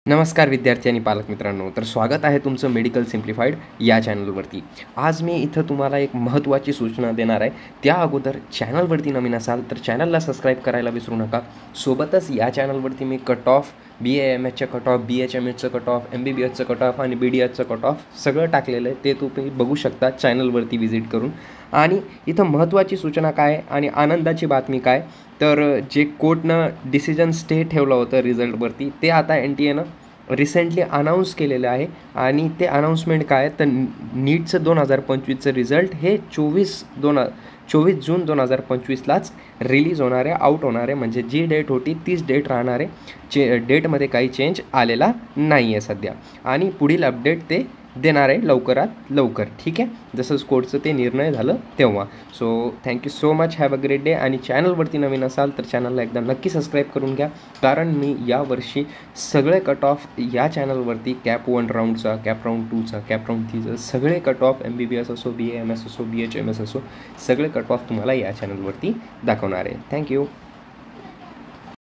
नमस्कार विद्यार्थी आणि पालक मित्रांनो, तर स्वागत आहे तुमचं मेडिकल सिम्प्लिफाईड या चॅनलवरती. आज मी इथं तुम्हाला एक महत्त्वाची सूचना देणार आहे. त्या अगोदर चॅनलवरती नवीन असाल तर चॅनलला सबस्क्राईब करायला विसरू नका. सोबतच या चॅनलवरती मी कट ऑफ BAMHचं कट ऑफ, BHMHचं कट ऑफ, MBBSचं कट ऑफ आणि BDHचं कट ऑफ सगळं टाकलेलं आहे. ते तुम्ही बघू शकता चॅनलवरती व्हिजिट करून. आणि इथं महत्त्वाची सूचना काय आणि आनंदाची बातमी काय, तर जे कोर्टनं डिसिजन स्टे ठेवलं होतं रिझल्टवरती ते आता NTAनं रिसेंटली अनाऊन्स केलेलं आहे. आणि ते अनाऊन्समेंट काय तर नीटचं 2025चं रिझल्ट हे 24 जून 2025लाच रिलीज होणार आहे, आउट होणार आहे. म्हणजे जी डेट होती तीच डेट राहणार आहे. डेटमध्ये काही चेंज आलेला नाही आहे सध्या. आणि पुढील अपडेट ते देणार आहे लवकरात लवकर. ठीक आहे, जसं कोर्टचं ते निर्णय झालं तेव्हा. So thank you so much, have a great day. आणि चॅनलवरती नवीन असाल तर चॅनलला एकदा नक्की सबस्क्राईब करून घ्या, कारण मी यावर्षी सगळे कट ऑफ या चॅनलवरती कॅप 1 राऊंडचा, कॅप राऊंड 2चा, कॅप राऊंड 3चा सगळे कट ऑफ MBBS असो, BAMS असो, BHMS असो, सगळे कट ऑफ तुम्हाला या चॅनलवरती दाखवणार आहे. थँक्यू.